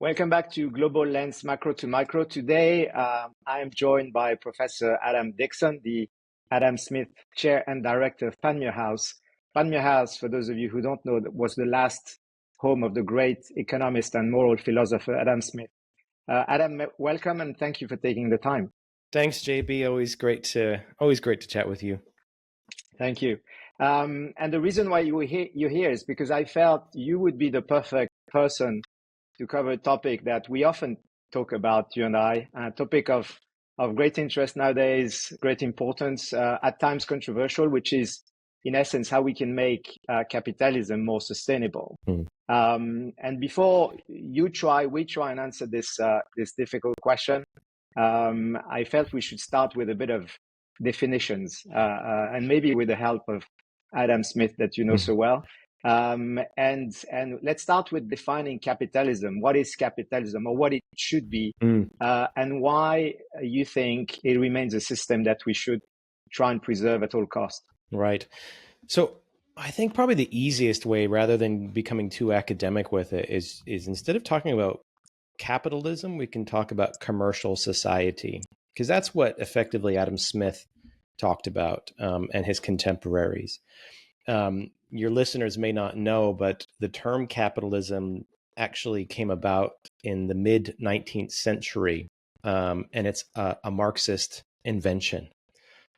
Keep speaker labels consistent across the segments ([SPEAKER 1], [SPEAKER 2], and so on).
[SPEAKER 1] Welcome back to Global Lens Macro to Micro. Today, I am joined by Professor Adam Dixon, the Adam Smith Chair and Director of Panmure House. Panmure House, for those of you who don't know, was the last home of the great economist and moral philosopher Adam Smith. Adam, welcome and thank you for taking the time.
[SPEAKER 2] Thanks, JB. Always great to chat with you.
[SPEAKER 1] Thank you. And the reason why you're here is because I felt you would be the perfect person to cover a topic that we often talk about, you and I, a topic of great interest nowadays, great importance, at times controversial, which is, in essence, how we can make capitalism more sustainable. And before we try and answer this difficult question, I felt we should start with a bit of definitions, and maybe with the help of Adam Smith that you know so well. And let's start with defining capitalism. What is capitalism, or what it should be, and why you think it remains a system that we should try and preserve at all costs?
[SPEAKER 2] Right. So I think probably the easiest way, rather than becoming too academic with it, is instead of talking about capitalism, we can talk about commercial society, because that's what effectively Adam Smith talked about, and his contemporaries. Your listeners may not know, but the term capitalism actually came about in the mid-19th century, and it's a Marxist invention.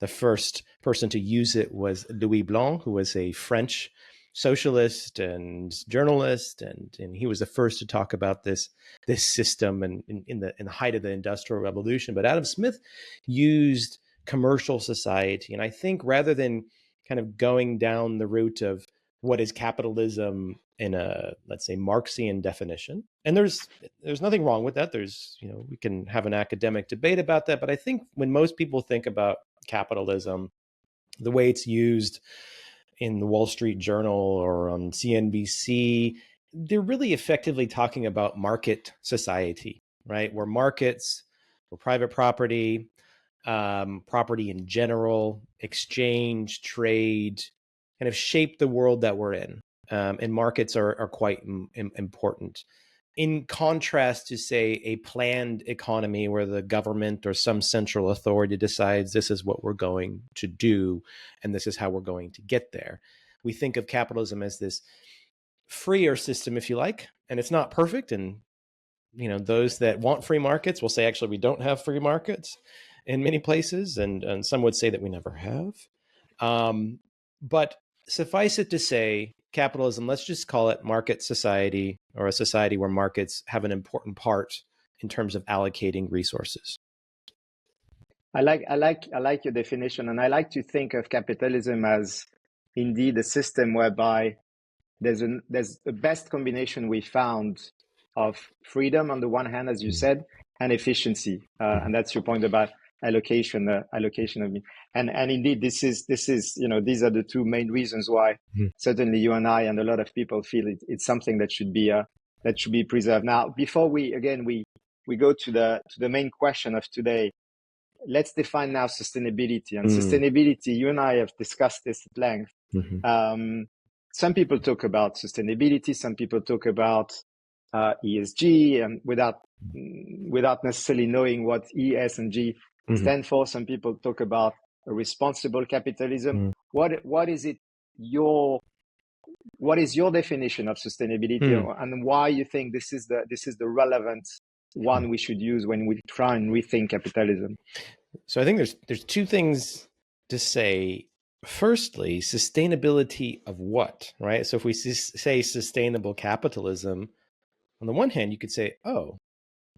[SPEAKER 2] The first person to use it was Louis Blanc, who was a French socialist and journalist, and he was the first to talk about this system and in the height of the Industrial Revolution. But Adam Smith used commercial society, and I think rather than kind of going down the route of what is capitalism in a, let's say, Marxian definition, and there's nothing wrong with that. There's, we can have an academic debate about that, but I think when most people think about capitalism, the way it's used in the Wall Street Journal or on CNBC, they're really effectively talking about market society, right? Where markets, where private property, property in general, exchange, trade, kind of shape the world that we're in. And markets are quite important. In contrast to, say, a planned economy where the government or some central authority decides this is what we're going to do and this is how we're going to get there. We think of capitalism as this freer system, if you like, and it's not perfect. And, those that want free markets will say, actually, we don't have free markets in many places. And some would say that we never have. But suffice it to say, capitalism, let's just call it market society, or a society where markets have an important part in terms of allocating resources.
[SPEAKER 1] I like your definition, and I like to think of capitalism as indeed a system whereby there's the best combination we found of freedom on the one hand, as you said, and efficiency, and that's your point about allocation of me. And indeed, this is these are the two main reasons why certainly you and I and a lot of people feel it's something that should be preserved. Now, before we go to the main question of today, let's define now sustainability. And sustainability, you and I have discussed this at length. Some people talk about sustainability, some people talk about ESG, and without necessarily knowing what E, S, and G stand for. Some people talk about a responsible capitalism. What is your definition of sustainability, and why you think this is the relevant one we should use when we try and rethink capitalism?
[SPEAKER 2] So I think there's two things to say. Firstly, sustainability of what, right? So if we say sustainable capitalism, on the one hand, you could say, oh,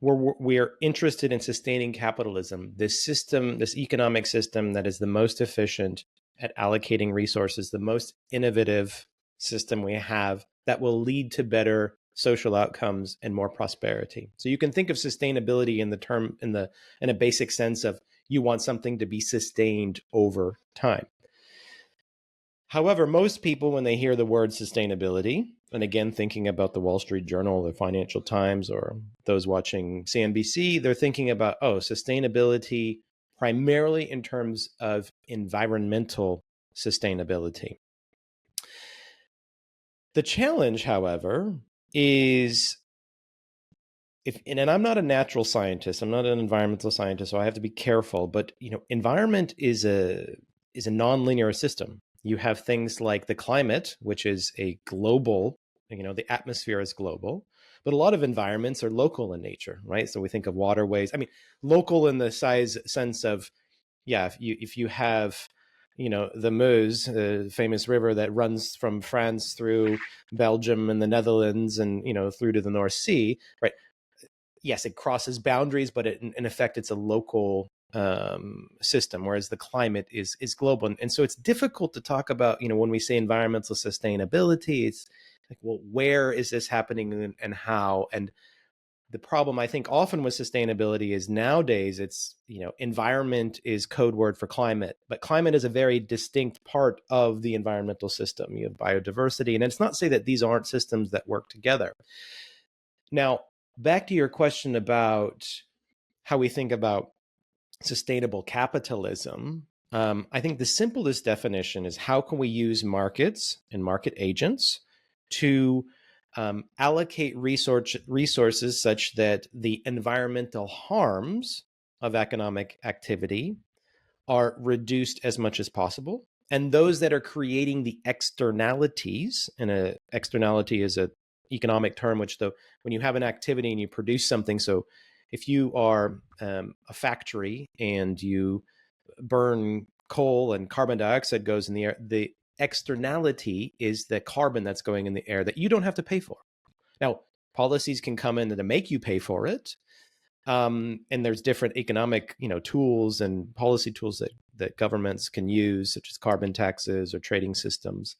[SPEAKER 2] we're interested in sustaining capitalism, this system, this economic system that is the most efficient at allocating resources, the most innovative system we have that will lead to better social outcomes and more prosperity. So you can think of sustainability in a basic sense of you want something to be sustained over time. However, most people, when they hear the word sustainability, and again, thinking about the Wall Street Journal, the Financial Times, or those watching CNBC, they're thinking about, sustainability primarily in terms of environmental sustainability. The challenge, however, is and I'm not a natural scientist, I'm not an environmental scientist, so I have to be careful, but environment is a nonlinear system. You have things like the climate, which is a global, the atmosphere is global, but a lot of environments are local in nature, right? So we think of waterways. I mean, local in the sense of, yeah, if you have, the Meuse, the famous river that runs from France through Belgium and the Netherlands and, through to the North Sea, right? Yes, it crosses boundaries, but in effect, it's a local system, whereas the climate is global. And so it's difficult to talk about, when we say environmental sustainability, it's like, well, where is this happening and how? And the problem, I think, often with sustainability is nowadays it's, environment is code word for climate, but climate is a very distinct part of the environmental system. You have biodiversity, and it's not to say that these aren't systems that work together. Now, back to your question about how we think about sustainable capitalism. I think the simplest definition is how can we use markets and market agents to allocate resources such that the environmental harms of economic activity are reduced as much as possible. And those that are creating the externalities, and a externality is a economic term, which when you have an activity and you produce something, so if you are a factory and you burn coal and carbon dioxide goes in the air, the externality is the carbon that's going in the air that you don't have to pay for. Now, policies can come in to make you pay for it. And there's different economic, tools and policy tools that governments can use, such as carbon taxes or trading systems.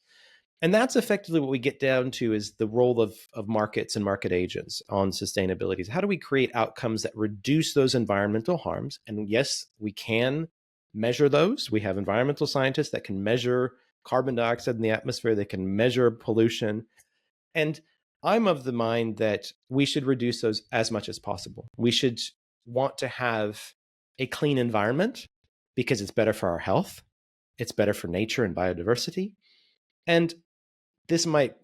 [SPEAKER 2] And that's effectively what we get down to, is the role of markets and market agents on sustainability. How do we create outcomes that reduce those environmental harms? And yes, we can measure those. We have environmental scientists that can measure carbon dioxide in the atmosphere. They can measure pollution. And I'm of the mind that we should reduce those as much as possible. We should want to have a clean environment because it's better for our health. It's better for nature and biodiversity. And this might,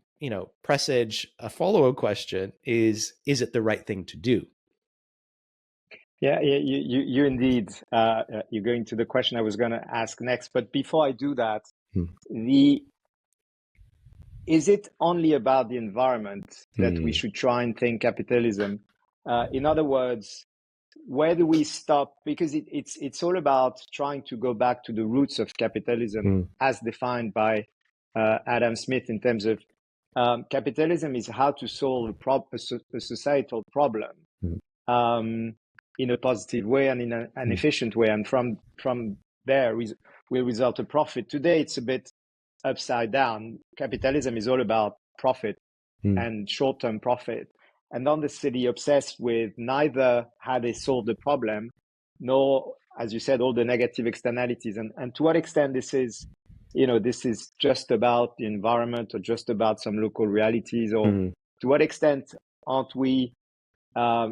[SPEAKER 2] presage a follow-up question: is it the right thing to do?
[SPEAKER 1] Yeah, you indeed. You're going to the question I was going to ask next. But before I do that, is it only about the environment that we should try and think capitalism? In other words, where do we stop? Because it's all about trying to go back to the roots of capitalism as defined by Adam Smith, in terms of capitalism is how to solve a societal problem in a positive way and in an efficient way. And from there will result a profit. Today, it's a bit upside down. Capitalism is all about profit and short-term profit, and not necessarily obsessed with neither how they solve the problem, nor, as you said, all the negative externalities. And to what extent this is just about the environment or just about some local realities, or to what extent aren't we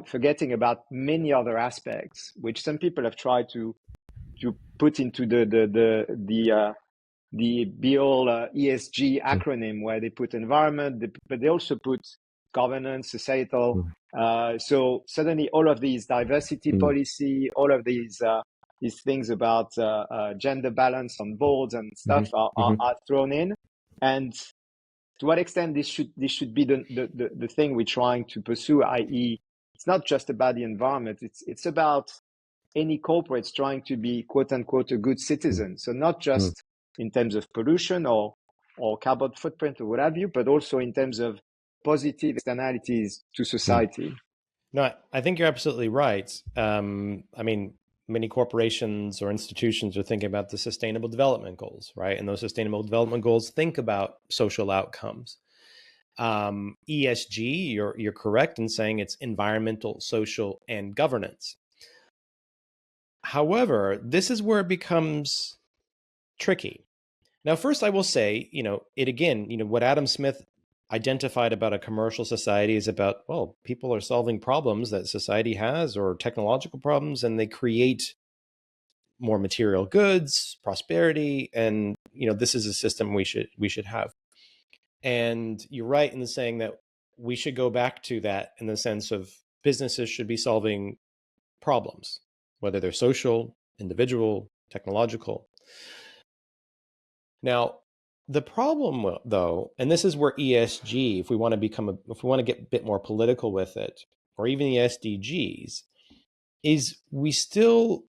[SPEAKER 1] forgetting about many other aspects, which some people have tried to put into the BEOL ESG acronym, where they put environment, but they also put governance, societal. So suddenly all of these diversity policy, all of these things about gender balance on boards and stuff are thrown in. And to what extent this should be the thing we're trying to pursue, i.e., it's not just about the environment, it's about any corporates trying to be, quote unquote, a good citizen. So not just in terms of pollution or carbon footprint or what have you, but also in terms of positive externalities to society.
[SPEAKER 2] No, I think you're absolutely right. I mean, many corporations or institutions are thinking about the sustainable development goals, right? And those sustainable development goals think about social outcomes. ESG, you're correct in saying it's environmental, social, and governance. However, this is where it becomes tricky. Now, first, I will say, it again, what Adam Smith identified about a commercial society is about, well, people are solving problems that society has, or technological problems, and they create more material goods, prosperity, and this is a system we should have. And you're right in the saying that we should go back to that, in the sense of businesses should be solving problems, whether they're social, individual, technological. Now, the problem, though, and this is where ESG, if we want to get a bit more political with it, or even the SDGs, is we still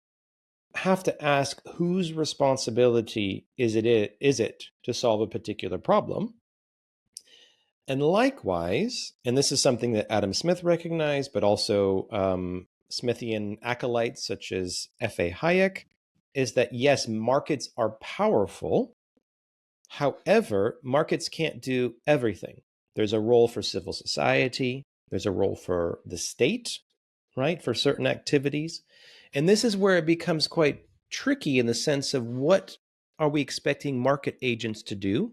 [SPEAKER 2] have to ask whose responsibility is it to solve a particular problem. And likewise, and this is something that Adam Smith recognized, but also Smithian acolytes such as F.A. Hayek, is that yes, markets are powerful. However, markets can't do everything. There's a role for civil society. There's a role for the state, right, for certain activities. And this is where it becomes quite tricky in the sense of what are we expecting market agents to do?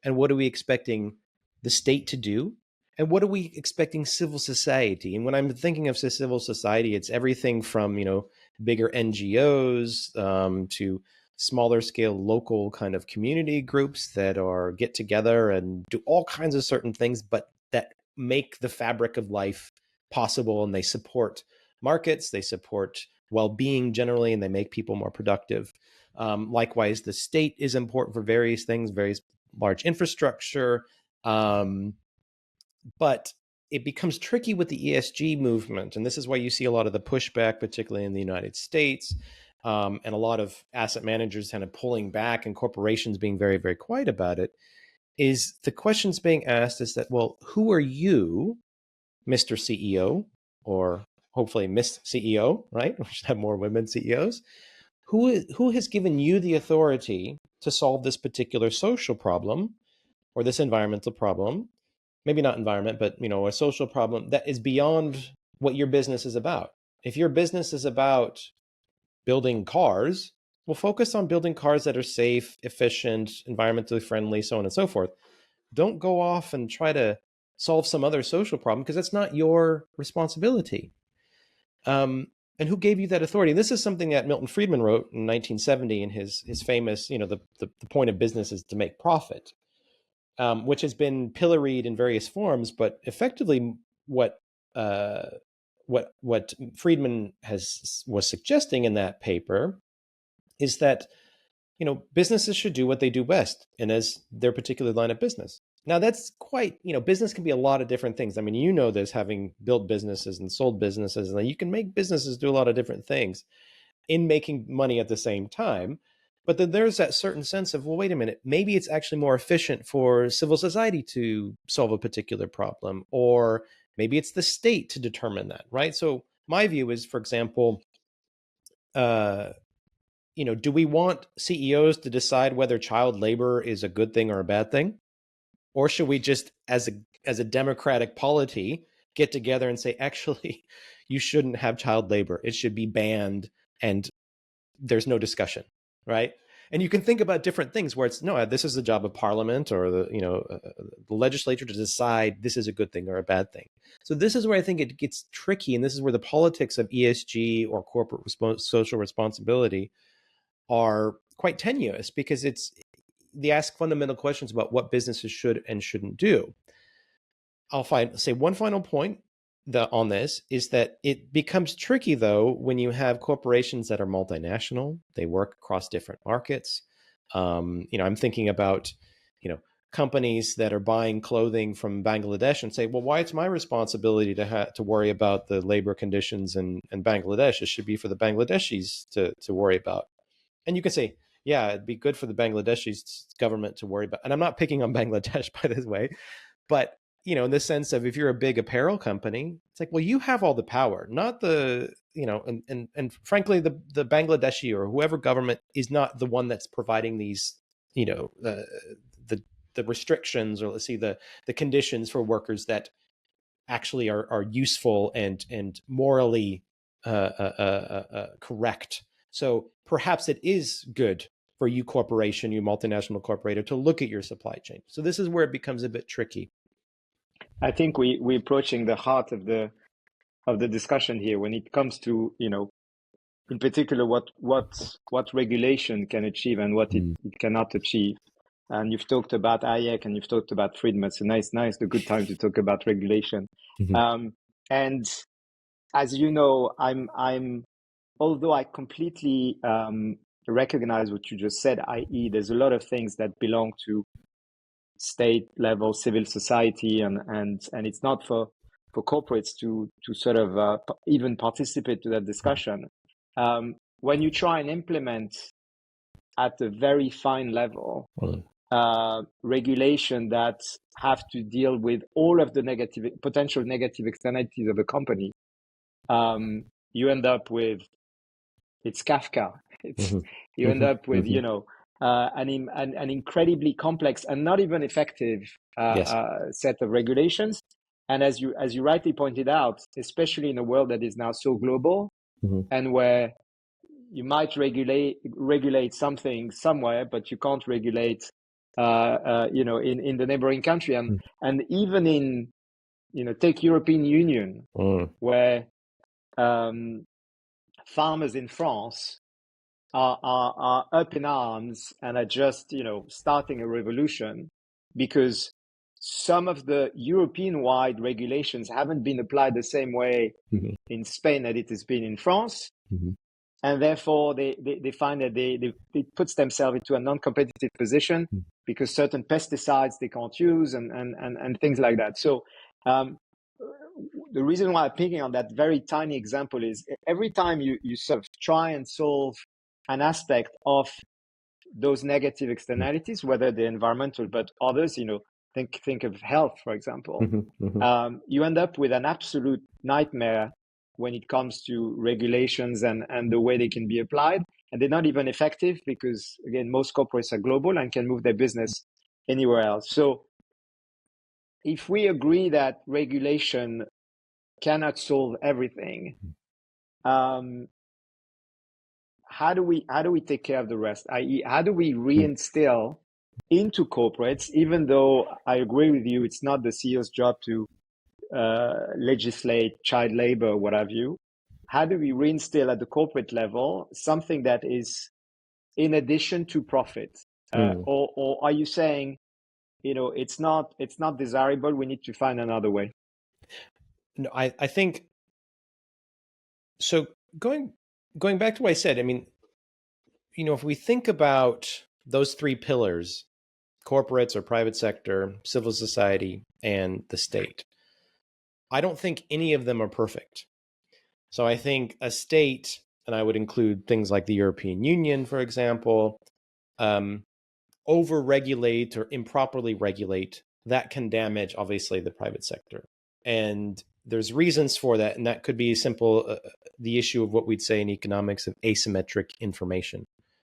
[SPEAKER 2] And what are we expecting the state to do? And what are we expecting civil society? And when I'm thinking of civil society, it's everything from, bigger NGOs to smaller scale local kind of community groups that get together and do all kinds of certain things, but that make the fabric of life possible. And they support markets, they support well-being generally, and they make people more productive. Likewise, the state is important for various things, various large infrastructure. But it becomes tricky with the ESG movement. And this is why you see a lot of the pushback, particularly in the United States, and a lot of asset managers kind of pulling back and corporations being very, very quiet about it, is the questions being asked is that, well, who are you, Mr. CEO, or hopefully Miss CEO, right? We should have more women CEOs. Who has given you the authority to solve this particular social problem or this environmental problem? Maybe not environment, but a social problem that is beyond what your business is about. If your business is about building cars, well, focus on building cars that are safe, efficient, environmentally friendly, so on and so forth. Don't go off and try to solve some other social problem because that's not your responsibility. And who gave you that authority? And this is something that Milton Friedman wrote in 1970 in his famous, the point of business is to make profit. Which has been pilloried in various forms, but effectively what Friedman was suggesting in that paper is that businesses should do what they do best and as their particular line of business. Now that's quite business can be a lot of different things. I mean, this, having built businesses and sold businesses, and you can make businesses do a lot of different things in making money at the same time. But then there's that certain sense of, well, wait a minute, maybe it's actually more efficient for civil society to solve a particular problem, or maybe it's the state to determine that, right? So my view is, for example, do we want CEOs to decide whether child labor is a good thing or a bad thing? Or should we just, as a democratic polity, get together and say, actually, you shouldn't have child labor. It should be banned and there's no discussion, right? And you can think about different things where it's, no, this is the job of parliament or the legislature to decide this is a good thing or a bad thing. So this is where I think it gets tricky. And this is where the politics of ESG or corporate social responsibility are quite tenuous, because they ask fundamental questions about what businesses should and shouldn't do. I'll say one final point on this is that it becomes tricky, though, when you have corporations that are multinational. They work across different markets. I'm thinking about, companies that are buying clothing from Bangladesh and say, well, why it's my responsibility to worry about the labor conditions in Bangladesh? It should be for the Bangladeshis to worry about. And you can say, yeah, it'd be good for the Bangladeshi government to worry about. And I'm not picking on Bangladesh, by the way, but in the sense of, if you're a big apparel company, it's like, well, you have all the power, not the, and frankly, the Bangladeshi or whoever government is not the one that's providing these, the restrictions, or let's see, the conditions for workers that actually are useful and morally correct. So perhaps it is good for you corporation, you multinational corporator, to look at your supply chain. So this is where it becomes a bit tricky.
[SPEAKER 1] I think we're approaching the heart of the discussion here when it comes to, in particular, what regulation can achieve and what it cannot achieve. And you've talked about Hayek and you've talked about Friedman. So nice, a good time to talk about regulation. And as you know, although I completely recognize what you just said, i.e., there's a lot of things that belong to state level civil society, and it's not for corporates to sort of even participate to that discussion. When you try and implement at a very fine level regulation that have to deal with all of the potential negative externalities of a company, you end up with, it's Kafka. You end up with an incredibly complex and not even effective set of regulations. And as you rightly pointed out, especially in a world that is now so global, and where you might regulate something somewhere, but you can't regulate, in the neighboring country, and even in, take European Union, where farmers in France are up in arms and are just, starting a revolution because some of the European-wide regulations haven't been applied the same way in Spain that it has been in France. And therefore, they find that they puts themselves into a non-competitive position because certain pesticides they can't use and things like that. So the reason why I'm picking on that very tiny example is every time you sort of try and solve an aspect of those negative externalities, whether they're environmental, but others, think of health, for example, you end up with an absolute nightmare when it comes to regulations and the way they can be applied. And they're not even effective because, again, most corporates are global and can move their business anywhere else. So if we agree that regulation cannot solve everything, how do we take care of the rest? I.e., how do we reinstill into corporates, even though I agree with you, it's not the CEO's job to legislate child labor, what have you. How do we reinstill at the corporate level something that is in addition to profit? Or are you saying, it's not desirable, we need to find another way?
[SPEAKER 2] No, I think so. Going back to what I said, I mean, if we think about those three pillars, corporates or private sector, civil society, and the state, I don't think any of them are perfect. So I think a state, and I would include things like the European Union, for example, over-regulate or improperly regulate, that can damage, obviously, the private sector. And there's reasons for that, and that could be simple, the issue of what we'd say in economics of asymmetric information.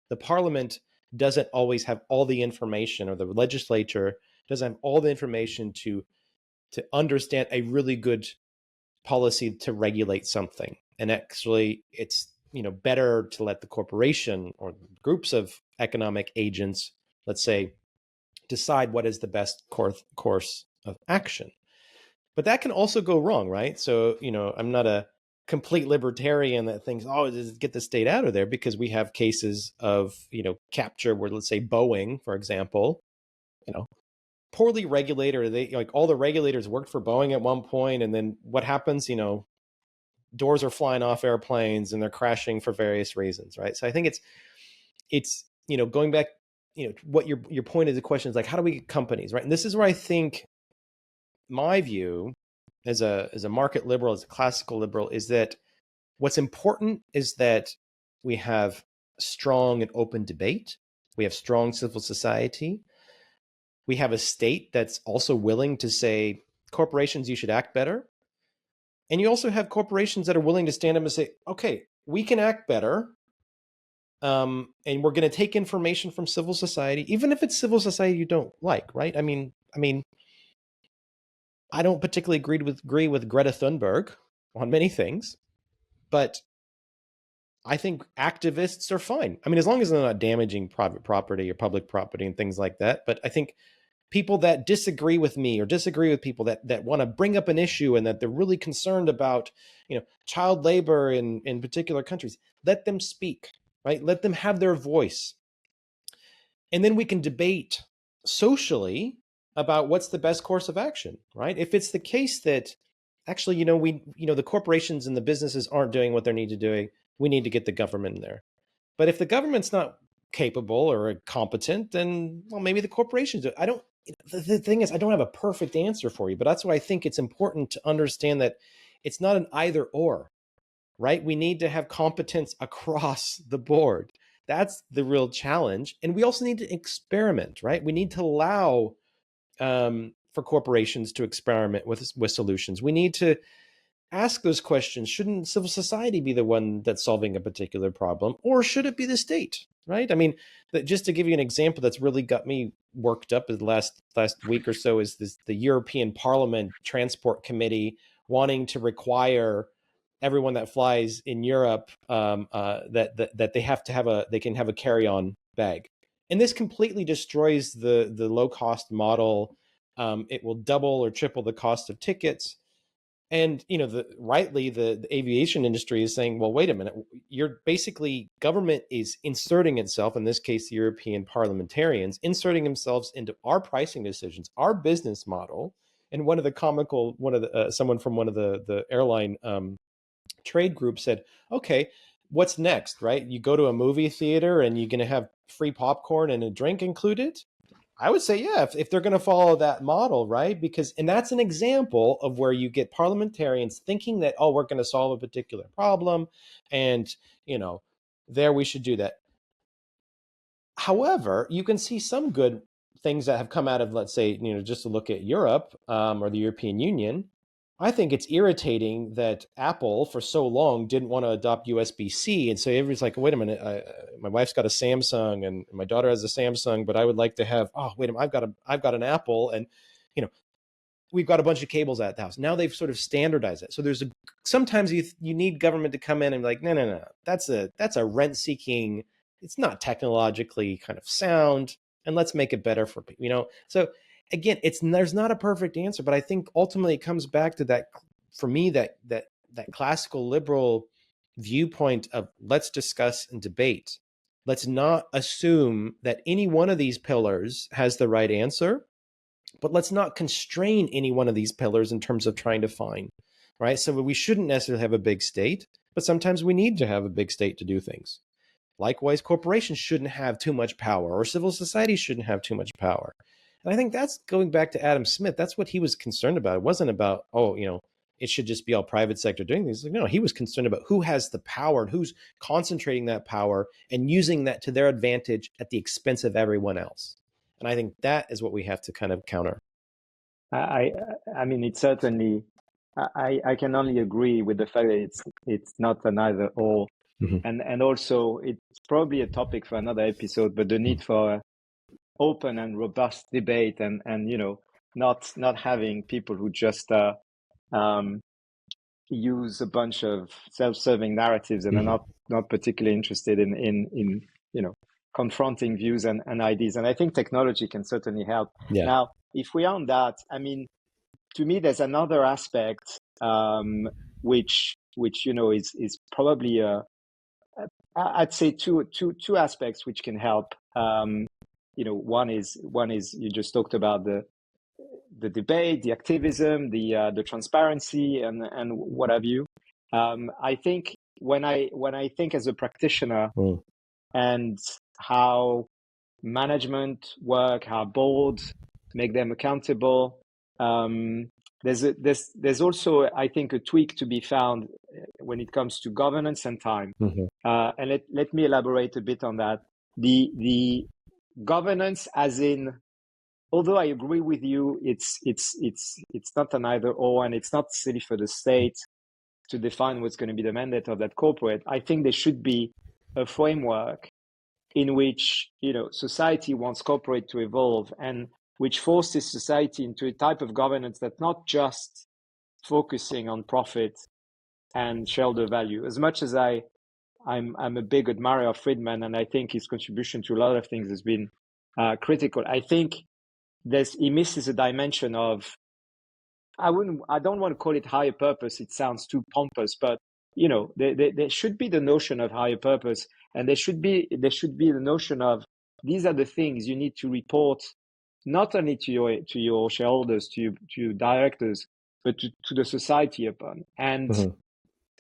[SPEAKER 2] The parliament doesn't always have all the information, or the legislature doesn't have all the information to understand a really good policy to regulate something. And actually, it's better to let the corporation or groups of economic agents, let's say, decide what is the best course of action. But that can also go wrong, right? So, I'm not a complete libertarian that thinks, just get the state out of there, because we have cases of, capture where, let's say, Boeing, for example, poorly regulated. They all the regulators worked for Boeing at one point, and then what happens? Doors are flying off airplanes and they're crashing for various reasons, right? So I think it's going back, what your point is, the question is like, how do we get companies, right? And this is where I think my view as a market liberal, as a classical liberal, is that what's important is that we have strong and open debate. We have strong civil society. We have a state that's also willing to say, corporations, you should act better. And you also have corporations that are willing to stand up and say, okay, we can act better. And we're going to take information from civil society, even if it's civil society you don't like, right? I mean, I don't particularly agree with Greta Thunberg on many things, but I think activists are fine. I mean, as long as they're not damaging private property or public property and things like that. But I think people that disagree with me or disagree with people that want to bring up an issue and that they're really concerned about, child labor in particular countries, let them speak, right? Let them have their voice. And then we can debate socially about what's the best course of action, right? If it's the case that actually, the corporations and the businesses aren't doing what they need to do. We need to get the government in there. But if the government's not capable or competent, then, well, maybe the corporations do. I don't. The thing is, I don't have a perfect answer for you, but that's why I think it's important to understand that it's not an either or, right? We need to have competence across the board. That's the real challenge. And we also need to experiment, right? We need to allow for corporations to experiment with solutions. We need to ask those questions. Shouldn't civil society be the one that's solving a particular problem, or should it be the state? Right? I mean, just to give you an example that's really got me worked up the last week or so is the European Parliament Transport Committee wanting to require everyone that flies in Europe that they have to they can have a carry-on bag, and this completely destroys the low cost model. It will double or triple the cost of tickets. And rightly, the aviation industry is saying, well, wait a minute, you're basically, government is inserting itself, in this case, the European parliamentarians, inserting themselves into our pricing decisions, our business model. And someone from one of the airline trade groups said, okay, what's next, right? You go to a movie theater and you're going to have free popcorn and a drink included? I would say, yeah, if they're going to follow that model, right? And that's an example of where you get parliamentarians thinking that, oh, we're going to solve a particular problem, and there we should do that. However, you can see some good things that have come out of, let's say, just to look at Europe or the European Union. I think it's irritating that Apple for so long didn't want to adopt USB-C. And so everybody's like, wait a minute, my wife's got a Samsung and my daughter has a Samsung, but I would like to have, oh, wait a minute, I've got an Apple, and, we've got a bunch of cables at the house. Now they've sort of standardized it. So sometimes you need government to come in and be like, no, that's a rent-seeking, it's not technologically kind of sound, and let's make it better for people, So again, there's not a perfect answer, but I think ultimately it comes back to that, for me, that classical liberal viewpoint of let's discuss and debate. Let's not assume that any one of these pillars has the right answer, but let's not constrain any one of these pillars in terms of trying to find, right? So we shouldn't necessarily have a big state, but sometimes we need to have a big state to do things. Likewise, corporations shouldn't have too much power, or civil society shouldn't have too much power. And I think that's going back to Adam Smith. That's what he was concerned about. It wasn't about, it should just be all private sector doing things. No, he was concerned about who has the power and who's concentrating that power and using that to their advantage at the expense of everyone else. And I think that is what we have to kind of counter.
[SPEAKER 1] I mean, it's certainly, I can only agree with the fact that it's not an either or. Mm-hmm. And also it's probably a topic for another episode, but the need for open and robust debate and not having people who just use a bunch of self-serving narratives and mm-hmm. are not particularly interested in confronting views and ideas. And I think technology can certainly help. Yeah. Now, if we are on that, I mean, to me, there's another aspect which is probably I'd say two aspects which can help. One is you just talked about the debate, the activism, the transparency, and what have you. I think when I think as a practitioner and how management work, how boards make them accountable, there's also, I think, a tweak to be found when it comes to governance and time. Mm-hmm. And let me elaborate a bit on that. The governance, as in, although I agree with you, it's not an either or, and it's not silly for the state to define what's going to be the mandate of that corporate. I think there should be a framework in which society wants corporate to evolve, and which forces society into a type of governance that's not just focusing on profit and shareholder value. As much as I'm a big admirer of Friedman, and I think his contribution to a lot of things has been critical, I think he misses a dimension of, I don't want to call it higher purpose. It sounds too pompous, but there should be the notion of higher purpose, and there should be the notion of, these are the things you need to report not only to your shareholders, to your directors, but to the society upon. And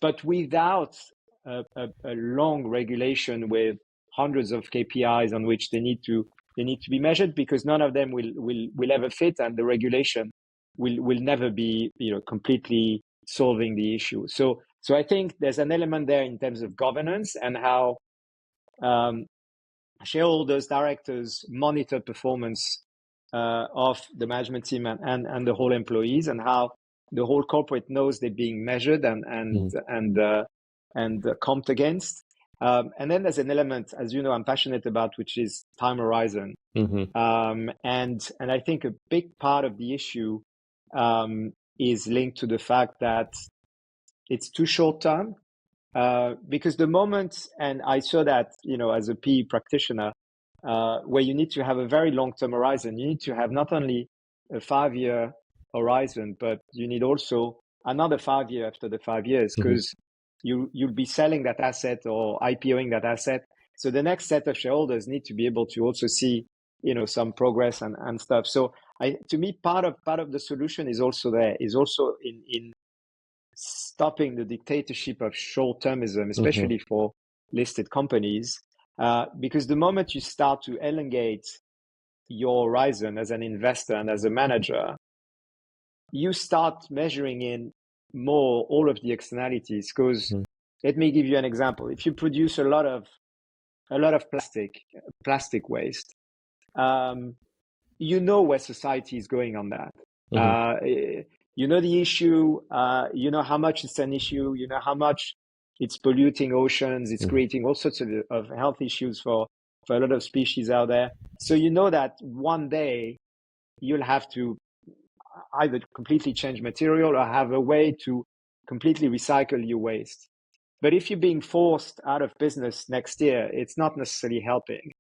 [SPEAKER 1] but without a long regulation with hundreds of KPIs on which they need to be measured, because none of them will ever fit, and the regulation will never be completely solving the issue. So I think there's an element there in terms of governance and how shareholders, directors monitor performance of the management team and the whole employees, and how the whole corporate knows they're being measured and comped against. And then there's an element, as you know, I'm passionate about, which is time horizon. And I think a big part of the issue is linked to the fact that it's too short term. Because the moment, and I saw that, as a PE practitioner, where you need to have a very long-term horizon. You need to have not only a 5-year horizon, but you need also another 5 year after the 5 years, because you'll be selling that asset or IPOing that asset. So the next set of shareholders need to be able to also see, some progress and stuff. So to me, part of the solution is also in stopping the dictatorship of short-termism, especially for listed companies, because the moment you start to elongate your horizon as an investor and as a manager, you start measuring in more all of the externalities. Because let me give you an example. If you produce a lot of plastic waste, where society is going on that. The issue, how much it's an issue, how much it's polluting oceans, it's creating all sorts of health issues for a lot of species out there. So that one day you'll have to either completely change material or have a way to completely recycle your waste. But if you're being forced out of business next year, it's not necessarily helping.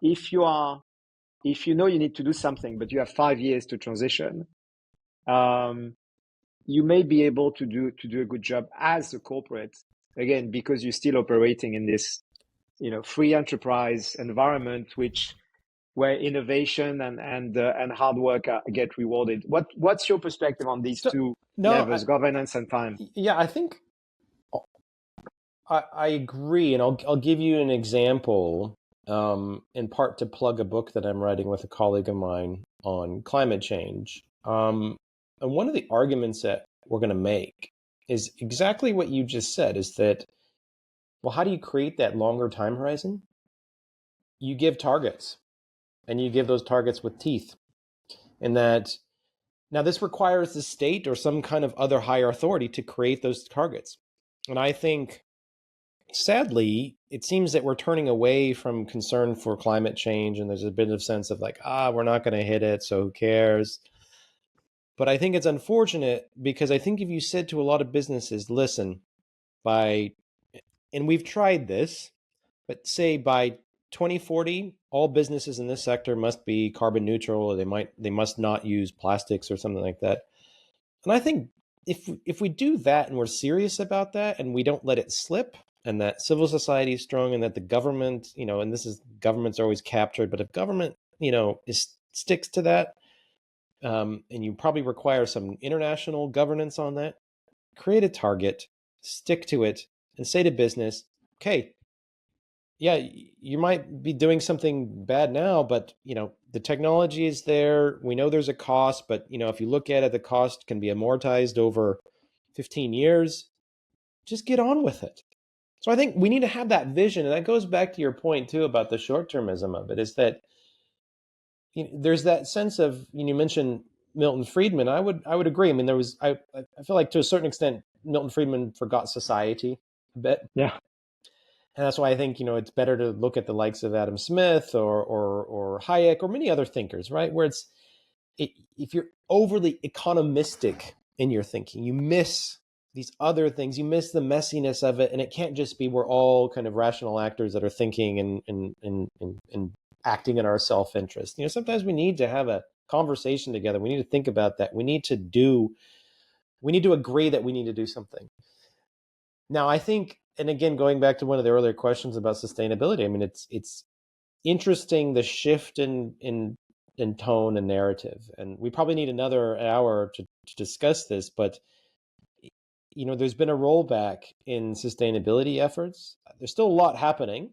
[SPEAKER 1] If you know you need to do something, but you have 5 years to transition, you may be able to do a good job as a corporate, again, because you're still operating in this, free enterprise environment, where innovation and hard work get rewarded. What's your perspective on these two levels, governance and time?
[SPEAKER 2] Yeah, I think I agree, and I'll give you an example. In part to plug a book that I'm writing with a colleague of mine on climate change. And one of the arguments that we're going to make is exactly what you just said, is that, well, how do you create that longer time horizon? You give targets, and you give those targets with teeth. And that, now this requires the state or some kind of other higher authority to create those targets. And I think, sadly, it seems that we're turning away from concern for climate change, and there's a bit of sense of like, we're not going to hit it, so who cares? But I think it's unfortunate, because I think if you said to a lot of businesses, listen, and we've tried this, but say by 2040, all businesses in this sector must be carbon neutral, or they must not use plastics or something like that. And I think if we do that and we're serious about that and we don't let it slip, and that civil society is strong, and that the government, and governments are always captured, but if government, sticks to that, and you probably require some international governance on that, create a target, stick to it, and say to business, okay, yeah, you might be doing something bad now, but the technology is there. We know there's a cost, but if you look at it, the cost can be amortized over 15 years. Just get on with it. So I think we need to have that vision, and that goes back to your point too about the short-termism of it. Is that there's that sense of, you mentioned Milton Friedman. I would agree. I mean, I feel like to a certain extent Milton Friedman forgot society a bit.
[SPEAKER 1] Yeah.
[SPEAKER 2] And that's why I think, it's better to look at the likes of Adam Smith or Hayek or many other thinkers, right? Where if you're overly economistic in your thinking, you miss these other things, you miss the messiness of it. And it can't just be we're all kind of rational actors that are thinking and acting in our self-interest. Sometimes we need to have a conversation together. We need to think about that. We need to agree that we need to do something. Now, I think, and again, going back to one of the earlier questions about sustainability, I mean, it's interesting, the shift in and tone and narrative. And we probably need another hour to discuss this, but there's been a rollback in sustainability efforts. There's still a lot happening,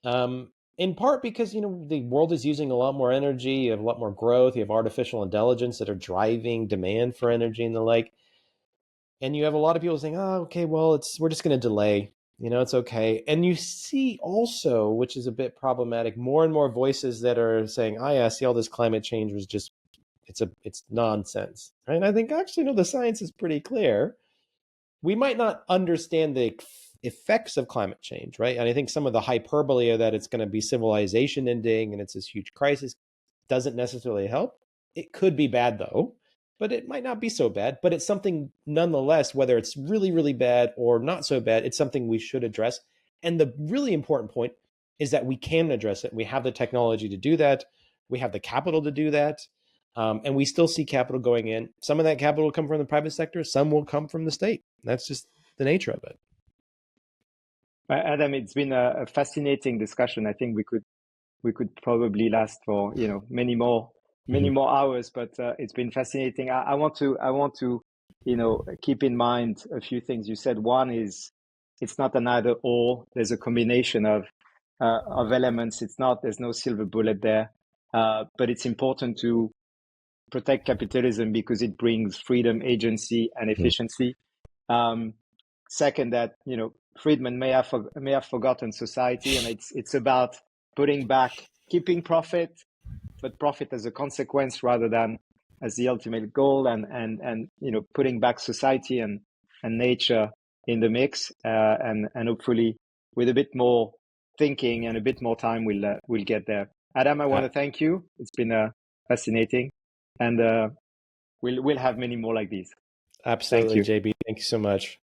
[SPEAKER 2] in part because the world is using a lot more energy. You have a lot more growth. You have artificial intelligence that are driving demand for energy and the like. And you have a lot of people saying, "Oh, okay, well, we're just going to delay. It's okay." And you see also, which is a bit problematic, more and more voices that are saying, "Oh, yeah, see, all this climate change was just it's nonsense." Right? And I think actually, no, the science is pretty clear. We might not understand the effects of climate change, right? And I think some of the hyperbole that it's going to be civilization ending and it's this huge crisis doesn't necessarily help. It could be bad though, but it might not be so bad. But it's something nonetheless, whether it's really, really bad or not so bad, it's something we should address. And the really important point is that we can address it. We have the technology to do that. We have the capital to do that. And we still see capital going in. Some of that capital will come from the private sector. Some will come from the state. That's just the nature of it.
[SPEAKER 1] Adam, it's been a fascinating discussion. I think we could probably last for many more hours, but it's been fascinating. I want to keep in mind a few things you said. One is it's not an either or. There's a combination of elements. There's no silver bullet there, but it's important to protect capitalism because it brings freedom, agency, and efficiency. Second, that Friedman may have forgotten society, and it's about keeping profit, but profit as a consequence rather than as the ultimate goal, and putting back society and nature in the mix, and hopefully with a bit more thinking and a bit more time, we'll get there. Adam, I want to thank you. It's been fascinating, and we'll have many more like these.
[SPEAKER 2] Absolutely,
[SPEAKER 1] Thank you.
[SPEAKER 2] JB. Thank you so much.